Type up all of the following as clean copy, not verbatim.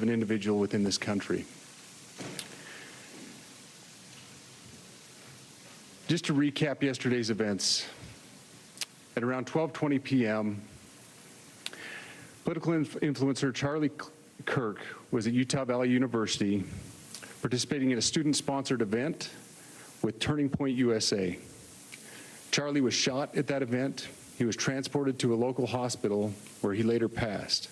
an individual within this country. Just to recap yesterday's events, at around 12:20 p.m., political influencer Charlie Kirk was at Utah Valley University participating in a student-sponsored event with Turning Point USA. Charlie was shot at that event. He was transported to a local hospital where he later passed.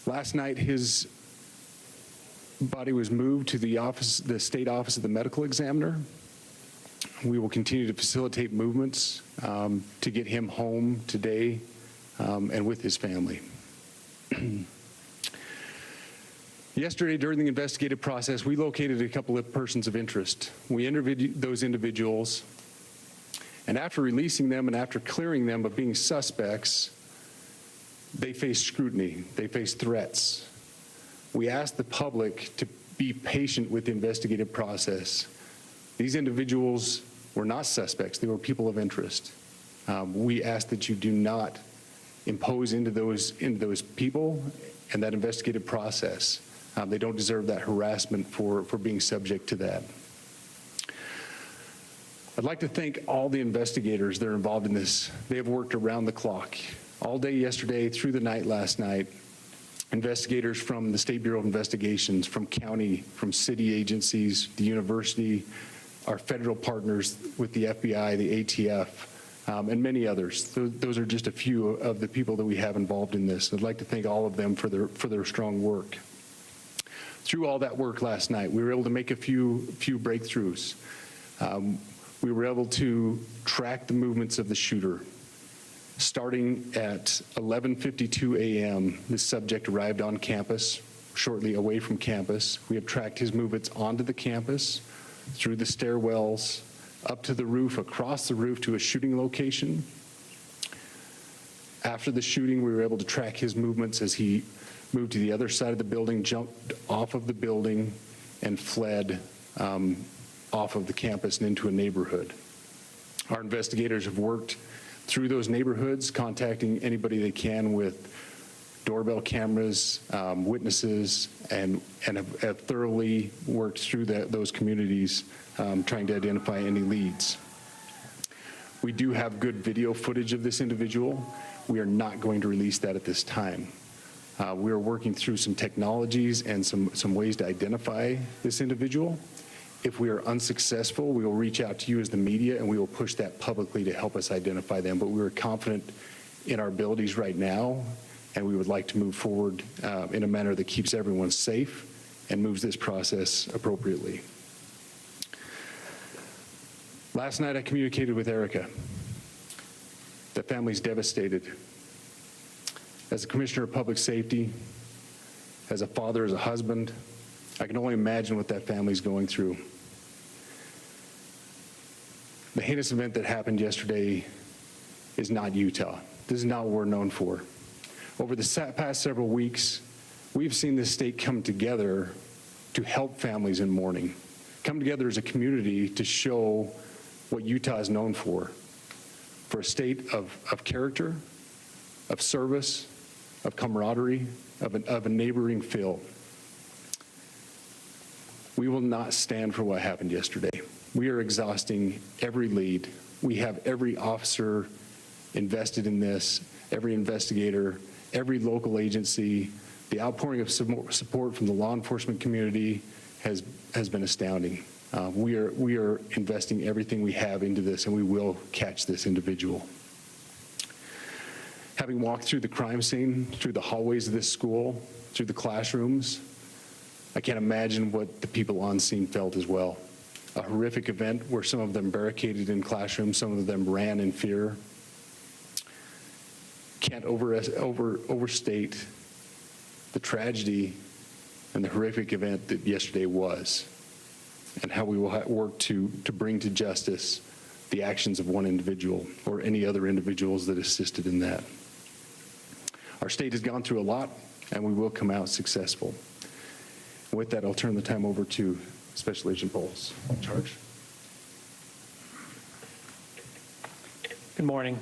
Last night, his body was moved to the state office of the medical examiner. We will continue to facilitate movements to get him home today and with his family. Yesterday, during the investigative process, we located a couple of persons of interest. We interviewed those individuals, and after releasing them and after clearing them of being suspects, they faced scrutiny, they faced threats. We asked the public to be patient with the investigative process. These individuals were not suspects, they were people of interest. We ask that you do not impose into those people and that investigative process. They don't deserve that harassment for being subject to that. I'd like to thank all the investigators that are involved in this. They have worked around the clock. All day yesterday, through the night last night, investigators from the State Bureau of Investigations, from county, from city agencies, the university, our federal partners with the FBI, the ATF, and many others. Those are just a few of the people that we have involved in this. I'd like to thank all of them for their strong work. Through all that work last night, we were able to make a few breakthroughs. We were able to track the movements of the shooter. Starting at 11:52 a.m., this subject arrived on campus, shortly away from campus. We have tracked his movements onto the campus, through the stairwells, up to the roof, across the roof to a shooting location. After the shooting, we were able to track his movements as he moved to the other side of the building, jumped off of the building, and fled off of the campus and into a neighborhood. Our investigators have worked through those neighborhoods, contacting anybody they can with doorbell cameras, witnesses, and have thoroughly worked through those communities, trying to identify any leads. We do have good video footage of this individual. We are not going to release that at this time. We are working through some technologies and some ways to identify this individual. If we are unsuccessful, we will reach out to you as the media and we will push that publicly to help us identify them. But we are confident in our abilities right now, and we would like to move forward in a manner that keeps everyone safe and moves this process appropriately. Last night I communicated with Erica. The family's devastated. As a commissioner of public safety, as a father, as a husband, I can only imagine what that family's going through. The heinous event that happened yesterday is not Utah. This is not what we're known for. Over the past several weeks, we've seen this state come together to help families in mourning, come together as a community to show what Utah is known for a state of character, of service, of camaraderie, of a neighboring feel. We will not stand for what happened yesterday. We are exhausting every lead. We have every officer invested in this, every investigator, every local agency. The outpouring of support from the law enforcement community has been astounding. We are investing everything we have into this, and we will catch this individual. Having walked through the crime scene, through the hallways of this school, through the classrooms, I can't imagine what the people on scene felt as well. A horrific event where some of them barricaded in classrooms, some of them ran in fear. Can't overstate the tragedy and the horrific event that yesterday was, and how we will work to bring to justice the actions of one individual or any other individuals that assisted in that. Our state has gone through a lot, and we will come out successful. With that, I'll turn the time over to Special Agent Bowles in charge. Good morning.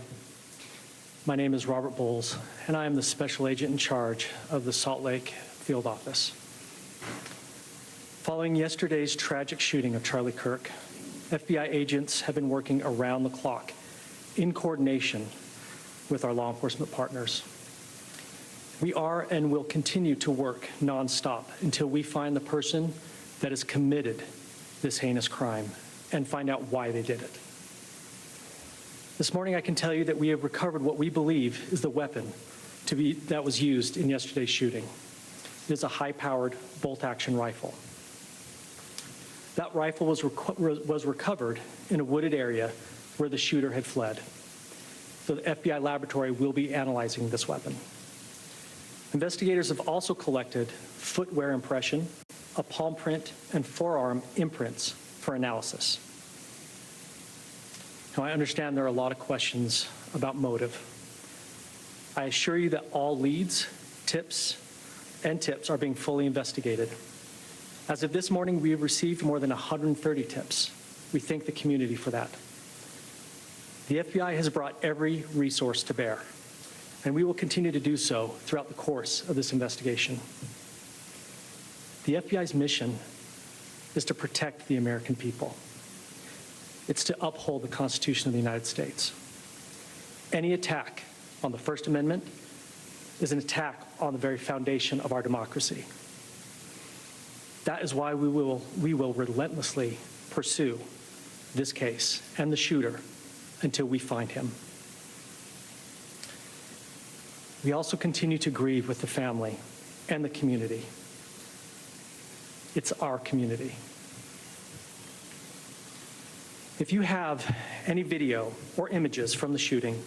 My name is Robert Bowles, and I am the Special Agent in charge of the Salt Lake Field Office. Following yesterday's tragic shooting of Charlie Kirk, FBI agents have been working around the clock in coordination with our law enforcement partners. We are and will continue to work nonstop until we find the person that has committed this heinous crime and find out why they did it. This morning I can tell you that we have recovered what we believe is the weapon that was used in yesterday's shooting. It is a high-powered bolt-action rifle. That rifle was recovered in a wooded area where the shooter had fled. The FBI laboratory will be analyzing this weapon. Investigators have also collected footwear impression, a palm print, and forearm imprints for analysis. Now, I understand there are a lot of questions about motive. I assure you that all leads, tips are being fully investigated. As of this morning, we have received more than 130 tips. We thank the community for that. The FBI has brought every resource to bear, and we will continue to do so throughout the course of this investigation. The FBI's mission is to protect the American people. It's to uphold the Constitution of the United States. Any attack on the First Amendment is an attack on the very foundation of our democracy. That is why we will relentlessly pursue this case and the shooter until we find him. We also continue to grieve with the family and the community. It's our community. If you have any video or images from the shooting,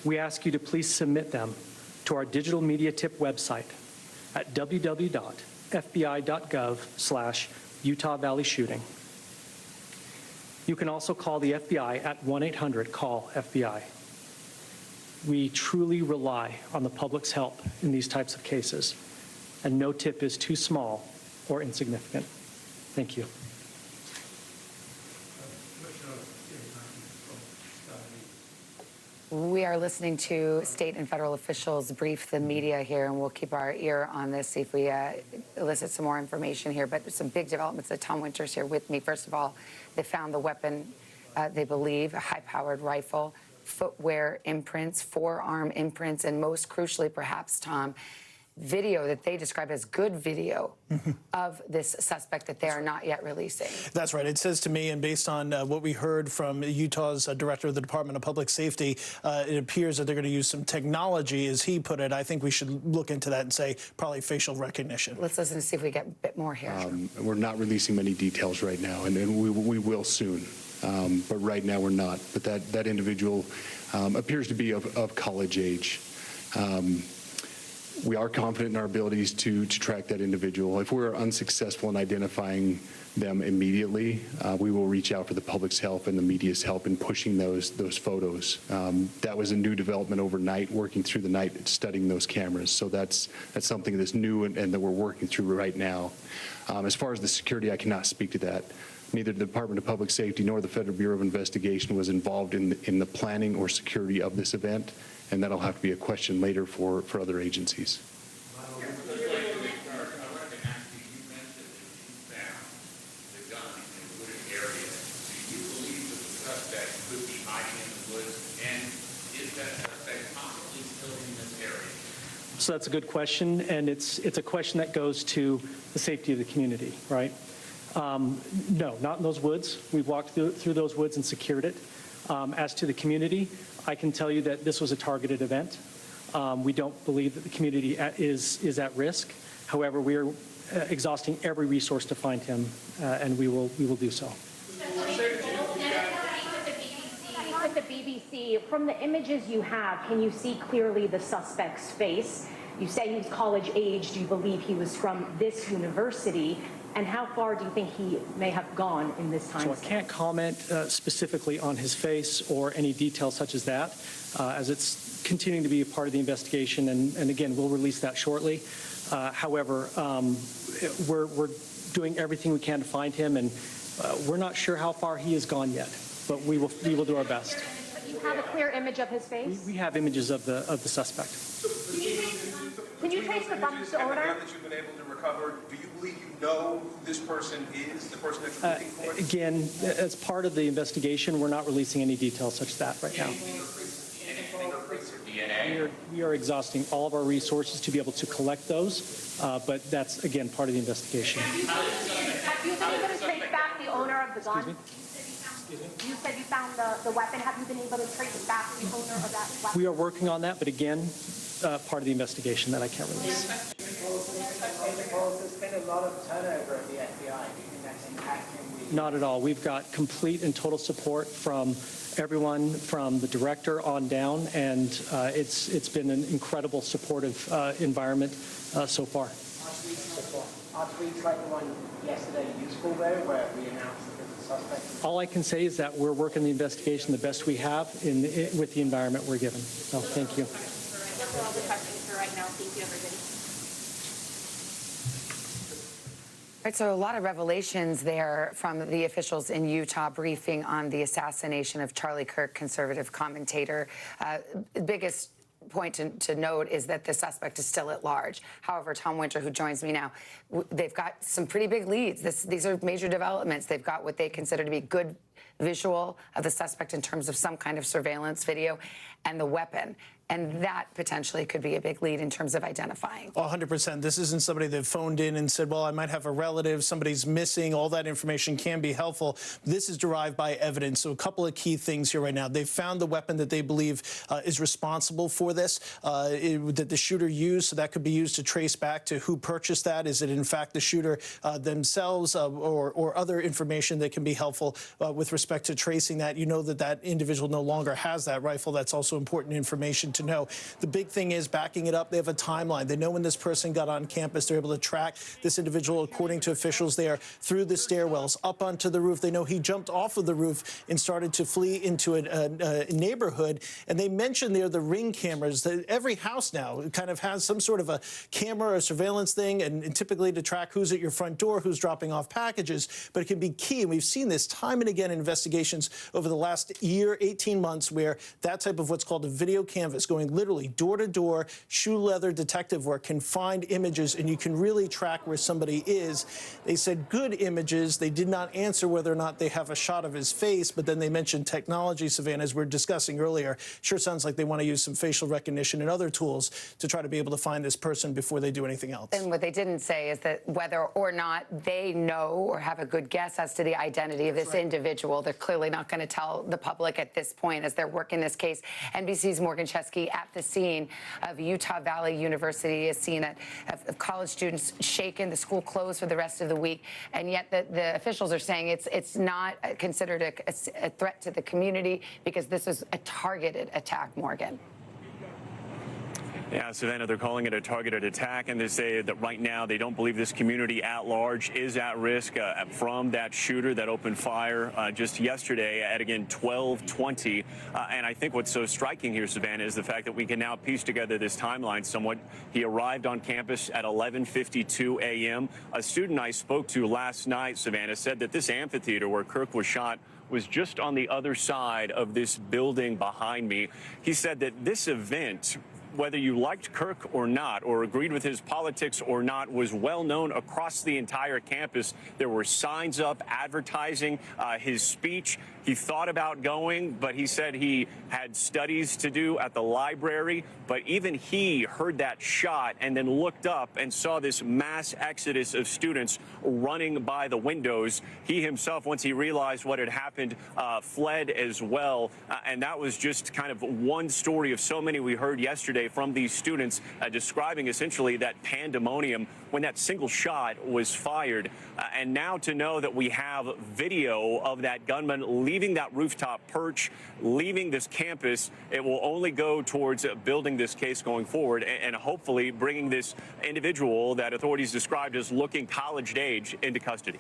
we ask you to please submit them to our digital media tip website at www.fbi.gov/Utah Valley Shooting. You can also call the FBI at 1-800-CALL-FBI. We truly rely on the public's help in these types of cases, and no tip is too small or insignificant. Thank you. We are listening to state and federal officials brief the media here, and we'll keep our ear on this, see if we elicit some more information here. But some big developments. Tom Winters here with me. First of all, they found the weapon, they believe, a high-powered rifle, footwear imprints, forearm imprints, and most crucially, perhaps, Tom, video that they describe as good video of this suspect that they are not yet releasing. That's right. It says to me, and based on what we heard from Utah's director of the Department of Public Safety, it appears that they're going to use some technology, as he put it. I think we should look into that and say probably facial recognition. Let's listen and see if we get a bit more here. We're not releasing many details right now, and we will soon. But right now we're not. But that individual appears to be of college age. We are confident in our abilities to track that individual. If we're unsuccessful in identifying them immediately, we will reach out for the public's help and the media's help in pushing those photos. That was a new development overnight, working through the night, studying those cameras. So that's something that's new and that we're working through right now. As far as the security, I cannot speak to that. Neither the Department of Public Safety nor the Federal Bureau of Investigation was involved in the planning or security of this event, and that'll have to be a question later for other agencies. So that's a good question, and it's a question that goes to the safety of the community, right? No, not in those woods. We've walked through those woods and secured it. As to the community, I can tell you that this was a targeted event. We don't believe that the community is at risk. However, we are exhausting every resource to find him, and we will do so. With the BBC, from the images you have, can you see clearly the suspect's face? You say he was college age. Do you believe he was from this university? And how far do you think he may have gone in this time? So I can't comment specifically on his face or any details such as that, as it's continuing to be a part of the investigation. And again, we'll release that shortly. However, we're doing everything we can to find him, and we're not sure how far he has gone yet, but we will do our best. You have a clear image of his face? We have images of the suspect. Can you trace the gun's owner? That you've been able to recover, do you believe you know who this person is, the person that you're looking for? Again, as part of the investigation, we're not releasing any details such as that right now. We are exhausting all of our resources to be able to collect those, but that's, again, part of the investigation. Have you been able to trace back the owner of the gun? You said you found the weapon. Have you been able to trace back the owner of that weapon? We are working on that, but again, part of the investigation that I can't release. There's been a lot of turnover at the FBI. Do you think that's impacting the... Not at all. We've got complete and total support from everyone, from the director on down, and it's been an incredible supportive environment so far. Are tweets like the one yesterday useful, though, where we announced that there's a suspect? All I can say is that we're working the investigation the best we have with the environment we're given. So thank you. Those are all the questions for right now. Thank you, everybody. Right, so a lot of revelations there from the officials in Utah briefing on the assassination of Charlie Kirk, conservative commentator. The biggest point to note is that the suspect is still at large. However, Tom Winter, who joins me now, they've got some pretty big leads. These are major developments. They've got what they consider to be good visual of the suspect in terms of some kind of surveillance video and the weapon. And that potentially could be a big lead in terms of identifying. 100%. This isn't somebody that phoned in and said, well, I might have a relative, somebody's missing. All that information can be helpful. This is derived by evidence. So a couple of key things here right now. They've found the weapon that they believe is responsible for this, that the shooter used. So that could be used to trace back to who purchased that. Is it, in fact, the shooter themselves or other information that can be helpful with respect to tracing that? You know that that individual no longer has that rifle. That's also important information to know. The big thing is backing it up. They have a timeline. They know when this person got on campus. They're able to track this individual, according to officials there, through the stairwells, up onto the roof. They know he jumped off of the roof and started to flee into a neighborhood. And they mentioned there the Ring cameras. That every house now kind of has some sort of a camera or surveillance thing, and typically to track who's at your front door, who's dropping off packages. But it can be key. And we've seen this time and again in investigations over the last year, 18 months, where that type of what's called a video canvas, going literally door to door, shoe leather detective work, can find images, and you can really track where somebody is. They said good images. They did not answer whether or not they have a shot of his face, but then they mentioned technology, Savannah, as we were discussing earlier. Sure sounds like they want to use some facial recognition and other tools to try to be able to find this person before they do anything else. And what they didn't say is that whether or not they know or have a good guess as to the identity of this individual, they're clearly not going to tell the public at this point as they're working this case. NBC's Morgan Chesky at the scene of Utah Valley University, is seen of college students shaken, the school closed for the rest of the week, and yet the officials are saying it's not considered a threat to the community because this is a targeted attack, Morgan. Yeah, Savannah, they're calling it a targeted attack, and they say that right now they don't believe this community at large is at risk from that shooter that opened fire just yesterday at, again, 12:20. And I think what's so striking here, Savannah, is the fact that we can now piece together this timeline somewhat. He arrived on campus at 11:52 a.m. A student I spoke to last night, Savannah, said that this amphitheater where Kirk was shot was just on the other side of this building behind me. He said that this event, whether you liked Kirk or not, or agreed with his politics or not, was well known across the entire campus. There were signs up advertising his speech. He thought about going, but he said he had studies to do at the library. But even he heard that shot and then looked up and saw this mass exodus of students running by the windows. He himself, once he realized what had happened, fled as well. And that was just kind of one story of so many we heard yesterday from these students describing essentially that pandemonium when that single shot was fired. And now to know that we have video of that gunman leaving that rooftop perch, leaving this campus, it will only go towards building this case going forward and hopefully bringing this individual that authorities described as looking college age into custody.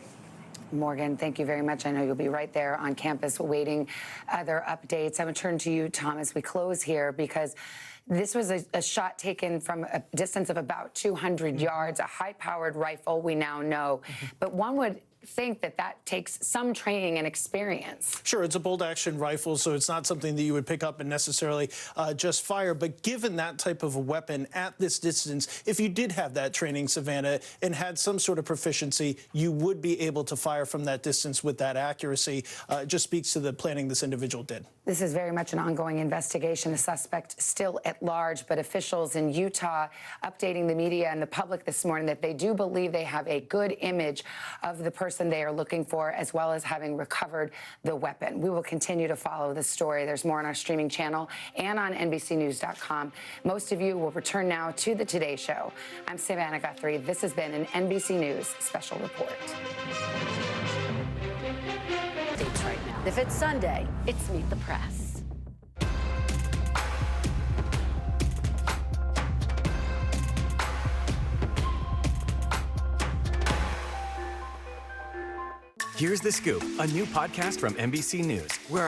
Morgan, thank you very much. I know you'll be right there on campus waiting other updates. I'm going to turn to you, Tom, as we close here, because this was a shot taken from a distance of about 200 yards, a high-powered rifle, we now know. But one would think that that takes some training and experience. Sure, it's a bolt action rifle, so it's not something that you would pick up and necessarily just fire. But given that type of a weapon at this distance, if you did have that training, Savannah, and had some sort of proficiency, you would be able to fire from that distance with that accuracy. It just speaks to the planning this individual did. This is very much an ongoing investigation. The suspect still at large, but officials in Utah updating the media and the public this morning that they do believe they have a good image of the person they are looking for, as well as having recovered the weapon. We will continue to follow this story. There's more on our streaming channel and on NBCNews.com. Most of you will return now to the Today Show. I'm Savannah Guthrie. This has been an NBC News special report. Right now. If it's Sunday, it's Meet the Press. Here's The Scoop, a new podcast from NBC News, where